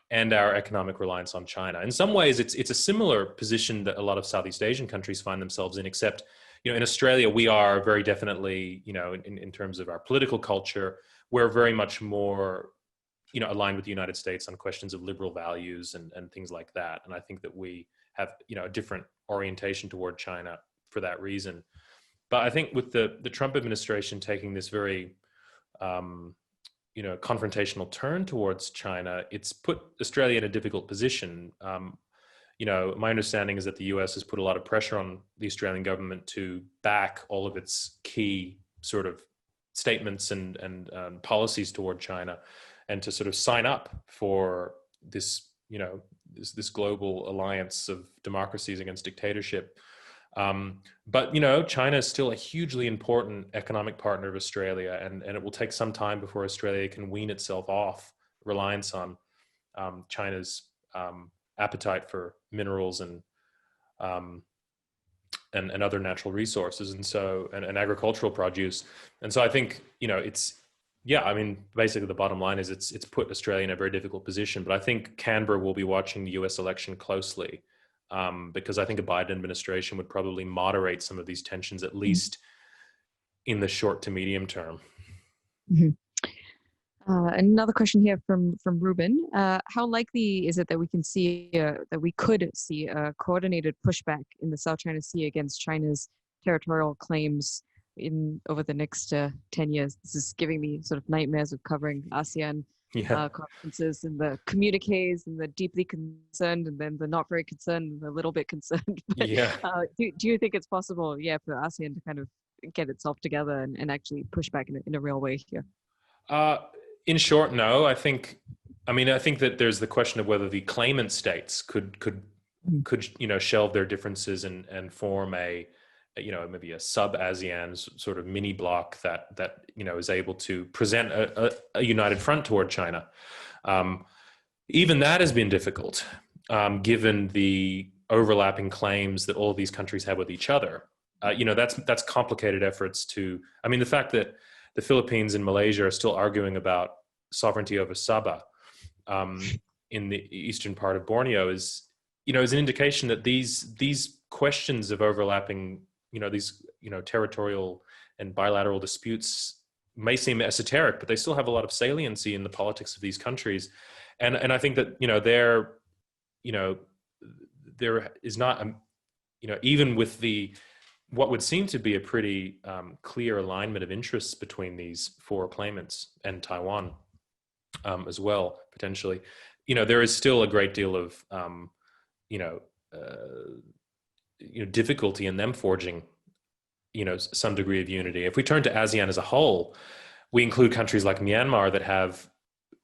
and our economic reliance on China. In some ways, it's a similar position that a lot of Southeast Asian countries find themselves in, except, in Australia, we are very definitely, in terms of our political culture, we're very much more, aligned with the United States on questions of liberal values and things like that. And I think that we have, a different orientation toward China for that reason. But I think with the Trump administration taking this very, confrontational turn towards China, it's put Australia in a difficult position. My understanding is that the US has put a lot of pressure on the Australian government to back all of its key sort of statements and policies toward China, and to sort of sign up for this, this global alliance of democracies against dictatorship. But China is still a hugely important economic partner of Australia, and it will take some time before Australia can wean itself off reliance on China's appetite for minerals and other natural resources, and agricultural produce. And so I think basically the bottom line is it's put Australia in a very difficult position. But I think Canberra will be watching the US election closely. Because I think a Biden administration would probably moderate some of these tensions, at least in the short to medium term. Mm-hmm. Another question here from Ruben. How likely is it that we could see a coordinated pushback in the South China Sea against China's territorial claims over the next 10 years? This is giving me sort of nightmares of covering ASEAN conferences and the communiques and the deeply concerned and then the not very concerned and a little bit concerned. But, do you think it's possible, for ASEAN to kind of get itself together and actually push back in a real way here? In short, no. I think that there's the question of whether the claimant states could shelve their differences and form maybe a sub-ASEAN sort of mini bloc that is able to present a united front toward China. Even that has been difficult, given the overlapping claims that all of these countries have with each other. That's complicated efforts to. The fact that the Philippines and Malaysia are still arguing about sovereignty over Sabah in the eastern part of Borneo is an indication that these questions of overlapping, these territorial and bilateral disputes may seem esoteric, but they still have a lot of saliency in the politics of these countries. And I think that there is not even with what would seem to be a pretty clear alignment of interests between these four claimants and Taiwan as well, potentially, there is still a great deal of difficulty in them forging some degree of unity. If we turn to ASEAN as a whole, we include countries like Myanmar that have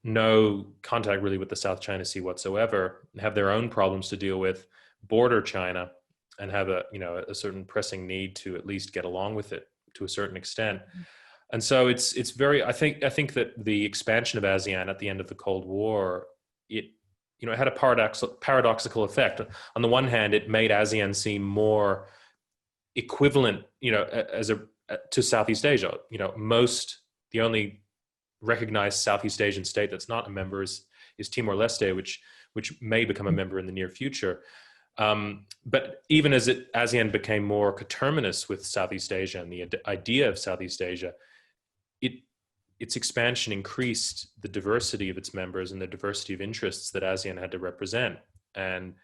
no contact really with the South China Sea whatsoever, have their own problems to deal with, border China, and have a certain pressing need to at least get along with it to a certain extent. And so it's very, I think that the expansion of ASEAN at the end of the Cold War, it had a paradoxical effect. On the one hand, it made ASEAN seem more equivalent, to Southeast Asia. The only recognized Southeast Asian state that's not a member is Timor-Leste, which may become a member in the near future. But even as ASEAN became more coterminous with Southeast Asia and the idea of Southeast Asia, its expansion increased the diversity of its members and the diversity of interests that ASEAN had to represent. And,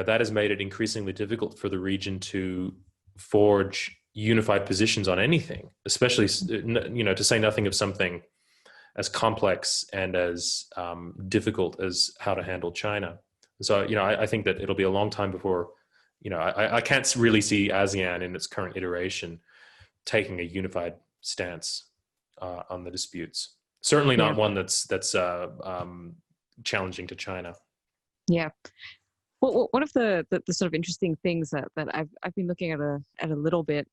that has made it increasingly difficult for the region to forge unified positions on anything, especially, to say nothing of something as complex and as difficult as how to handle China. So, I think that it'll be a long time before, I can't really see ASEAN in its current iteration taking a unified stance on the disputes. Certainly Yeah. not one that's challenging to China. Yeah. Well, one of the sort of interesting things that I've been looking at a little bit,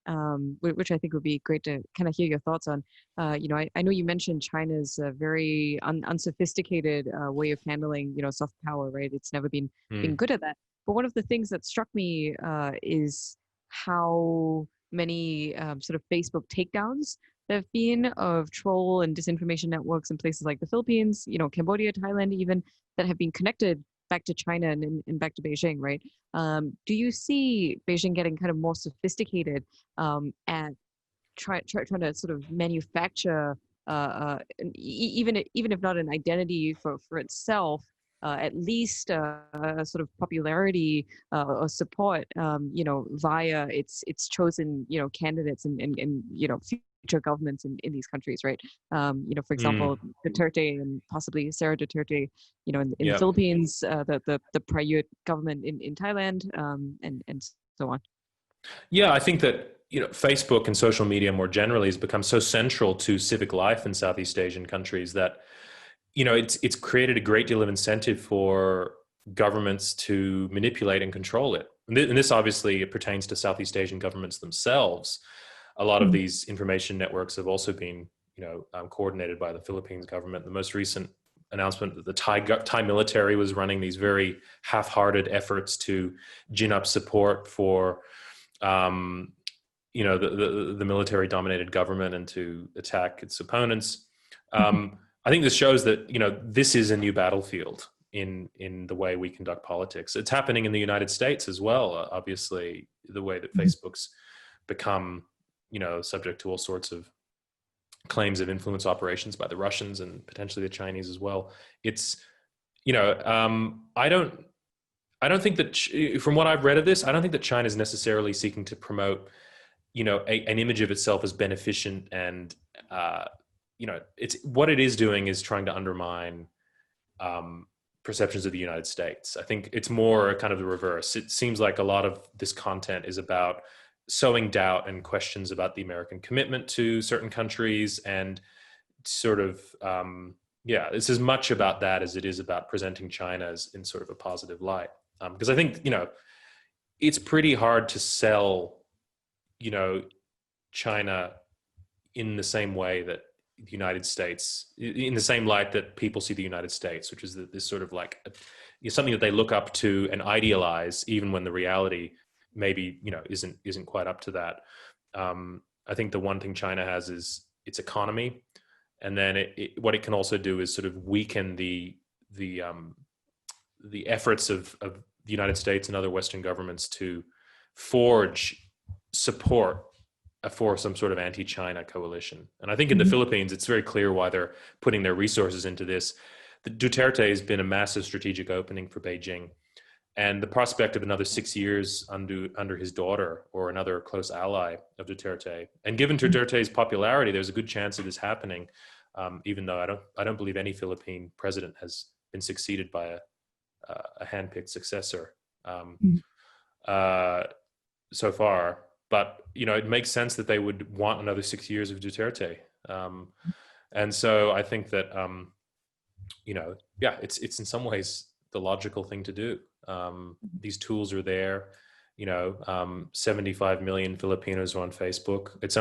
which I think would be great to kind of hear your thoughts on. I know you mentioned China's very unsophisticated way of handling, soft power, right? It's never been good at that. But one of the things that struck me is how many sort of Facebook takedowns there have been of troll and disinformation networks in places like the Philippines, Cambodia, Thailand, even, that have been connected back to China and back to Beijing, right? Do you see Beijing getting kind of more sophisticated at trying to sort of manufacture, even if not an identity for itself, at least a sort of popularity or support, via its chosen, candidates and future governments in these countries, right? For example, Duterte and possibly Sarah Duterte, in the Philippines, the Prayut government in Thailand, and so on. Yeah, I think that Facebook and social media more generally has become so central to civic life in Southeast Asian countries that it's created a great deal of incentive for governments to manipulate and control it. And this obviously pertains to Southeast Asian governments themselves. A lot of these information networks have also been, coordinated by the Philippines government. The most recent announcement that the Thai military was running these very half-hearted efforts to gin up support for, the military-dominated government and to attack its opponents. I think this shows that this is a new battlefield in the way we conduct politics. It's happening in the United States as well. Obviously, the way that Facebook's become subject to all sorts of claims of influence operations by the Russians and potentially the Chinese as well. It's I don't think that from what I've read of this, I don't think that China is necessarily seeking to promote an image of itself as beneficent and it's what it is doing is trying to undermine perceptions of the United States. I think it's more kind of the reverse. It seems like a lot of this content is about sowing doubt and questions about the American commitment to certain countries and sort of, it's as much about that as it is about presenting China as in sort of a positive light. Because I think, it's pretty hard to sell, China in the same way that the United States, in the same light that people see the United States, which is this sort of like something that they look up to and idealize, even when the reality maybe isn't quite up to that. I think the one thing China has is its economy, and then what it can also do is sort of weaken the efforts of the United States and other Western governments to forge support for some sort of anti-China coalition. And I think in the Philippines, it's very clear why they're putting their resources into this. The Duterte has been a massive strategic opening for Beijing. And the prospect of another 6 years under his daughter or another close ally of Duterte, and given Duterte's popularity, there's a good chance of this happening, even though I don't believe any Philippine president has been succeeded by a handpicked successor so far. But it makes sense that they would want another 6 years of Duterte, and so I think that it's in some ways the logical thing to do. These tools are there. 75 million Filipinos are on Facebook. It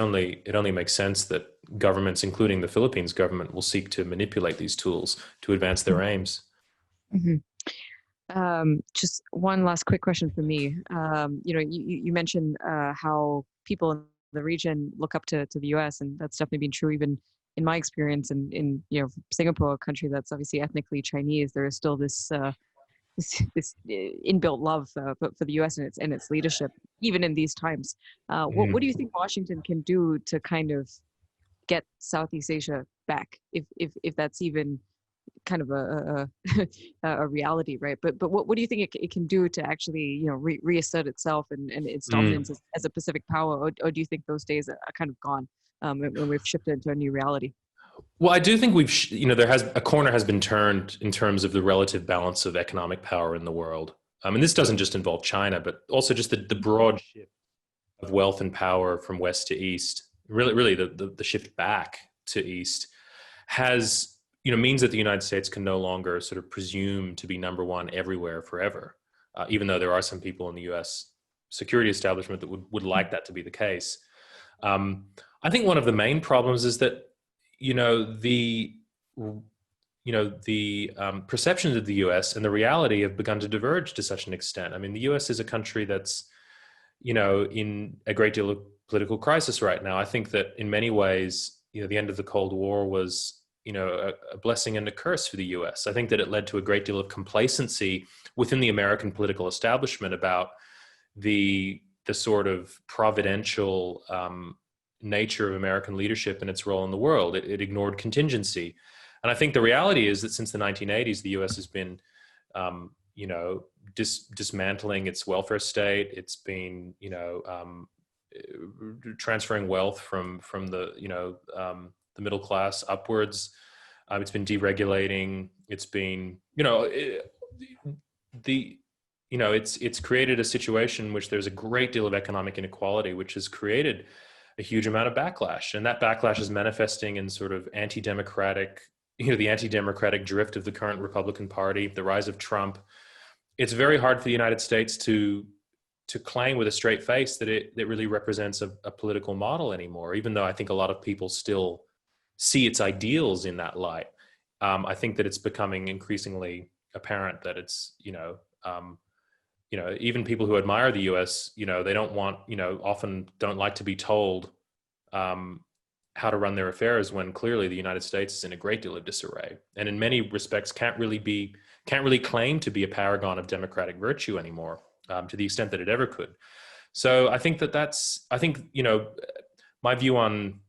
only makes sense that governments, including the Philippines government, will seek to manipulate these tools to advance their aims. Just one last quick question for me. You mentioned how people in the region look up to the U.S., and that's definitely been true even in my experience. And in Singapore, a country that's obviously ethnically Chinese, there is still this inbuilt love for the U.S. and its leadership, even in these times. What do you think Washington can do to kind of get Southeast Asia back, if that's even kind of a reality, right? But what do you think it can do to actually reassert itself and its dominance as a Pacific power, or do you think those days are kind of gone when we've shifted into a new reality? Well, I do think a corner has been turned in terms of the relative balance of economic power in the world. And this doesn't just involve China, but also just the broad shift of wealth and power from west to east. Really, the shift back to east has, means that the United States can no longer sort of presume to be number one everywhere forever, even though there are some people in the U.S. security establishment that would like that to be the case. I think one of the main problems is that, the perceptions of the U.S. and the reality have begun to diverge to such an extent. I mean, the U.S. is a country that's, in a great deal of political crisis right now. I think that in many ways, the end of the Cold War was, a blessing and a curse for the U.S. I think that it led to a great deal of complacency within the American political establishment about the sort of providential nature of American leadership and its role in the world. It ignored contingency. And I think the reality is that since the 1980s, the U.S. has been, dismantling its welfare state. It's been, transferring wealth from the, the middle class upwards. It's been deregulating. It's been, it's created a situation in which there's a great deal of economic inequality, which has created a huge amount of backlash. And that backlash is manifesting in sort of anti-democratic, the anti-democratic drift of the current Republican Party, the rise of Trump. It's very hard for the United States to claim with a straight face that it really represents a political model anymore, even though I think a lot of people still see its ideals in that light. I think that it's becoming increasingly apparent that it's, even people who admire the U.S., they don't want, often don't like to be told how to run their affairs when clearly the United States is in a great deal of disarray, and in many respects can't really claim to be a paragon of democratic virtue anymore, to the extent that it ever could. So I think my view on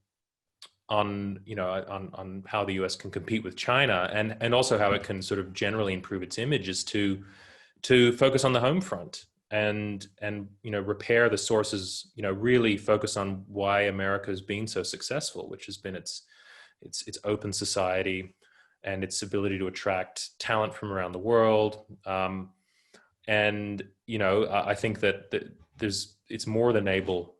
how the U.S. can compete with China and also how it can sort of generally improve its image is to focus on the home front and repair the sources, really focus on why America has been so successful, which has been its open society and its ability to attract talent from around the world. I think that it's more than able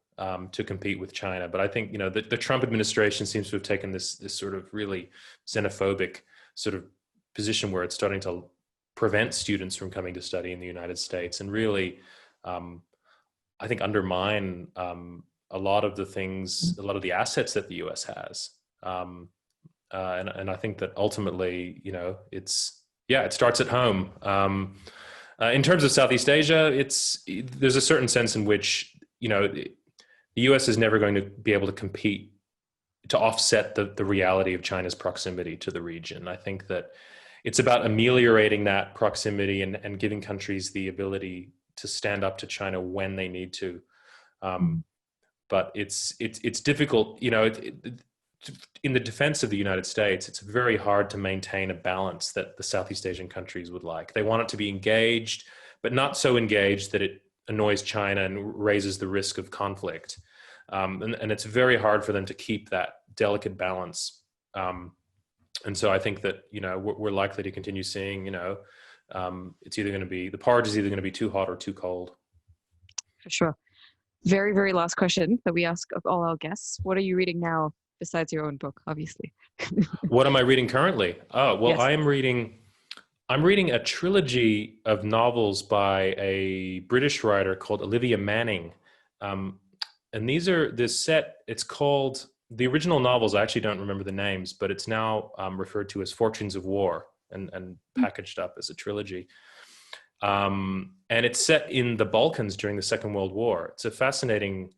to compete with China. But I think, the Trump administration seems to have taken this sort of really xenophobic sort of position where it's starting to prevent students from coming to study in the United States and really, I think, undermine a lot of the assets that the U.S. has. And I think that ultimately, it starts at home. In terms of Southeast Asia, there's a certain sense in which, the U.S. is never going to be able to compete to offset the reality of China's proximity to the region. I think that it's about ameliorating that proximity and giving countries the ability to stand up to China when they need to. But it's difficult, in the defense of the United States, it's very hard to maintain a balance that the Southeast Asian countries would like. They want it to be engaged, but not so engaged that it annoys China and raises the risk of conflict. And it's very hard for them to keep that delicate balance. And so I think that, we're likely to continue seeing, it's either going to be, the porridge is either going to be too hot or too cold. For sure. Very, very last question that we ask of all our guests. What are you reading now besides your own book, obviously? What am I reading currently? Oh, well, Yes. I'm reading a trilogy of novels by a British writer called Olivia Manning. And it's called, the original novels, I actually don't remember the names, but it's now referred to as Fortunes of War and packaged up as a trilogy. And it's set in the Balkans during the Second World War. It's a fascinating,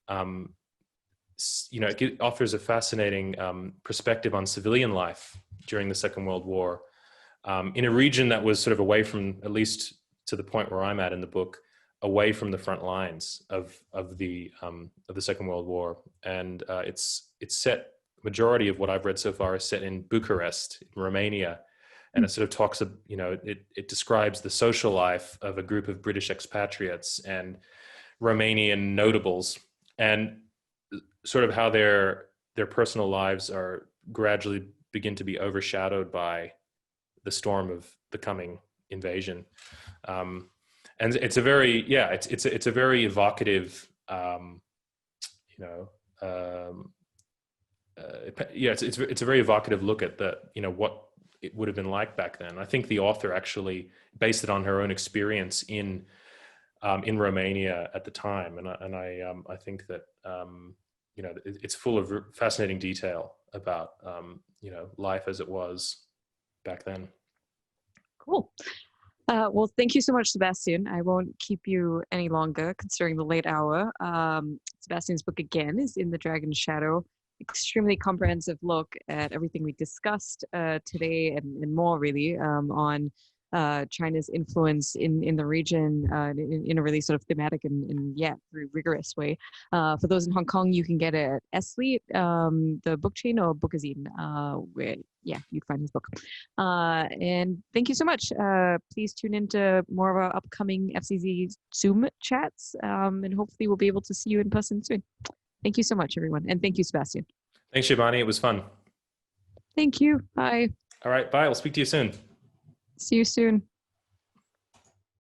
it offers a fascinating perspective on civilian life during the Second World War in a region that was sort of away from, at least to the point where I'm at in the book, away from the front lines of the Second World War. And it's set, majority of what I've read so far is set in Bucharest, in Romania. And it sort of talks, it describes the social life of a group of British expatriates and Romanian notables, and sort of how their personal lives are gradually begin to be overshadowed by the storm of the coming invasion. And it's a very, it's a very evocative, yeah, it's a very evocative look at the, you know, what it would have been like back then. I think the author actually based it on her own experience in Romania at the time, and I think that you know, it's full of fascinating detail about you know, life as it was back then. Cool. Well, thank you so much, Sebastian. I won't keep you any longer considering the late hour. Sebastian's book, again, is In the Dragon's Shadow. Extremely comprehensive look at everything we discussed today and more, really, on China's influence in the region in a really sort of thematic and yeah, very rigorous way. For those in Hong Kong, you can get it at Slate, the book chain, or Bookazine, where yeah, you'd find his book. And thank you so much. Please tune into more of our upcoming FCZ Zoom chats, and hopefully we'll be able to see you in person soon. Thank you so much, everyone. And thank you, Sebastian. Thanks, Shibani. It was fun. Thank you. Bye. All right. Bye. We'll speak to you soon. See you soon.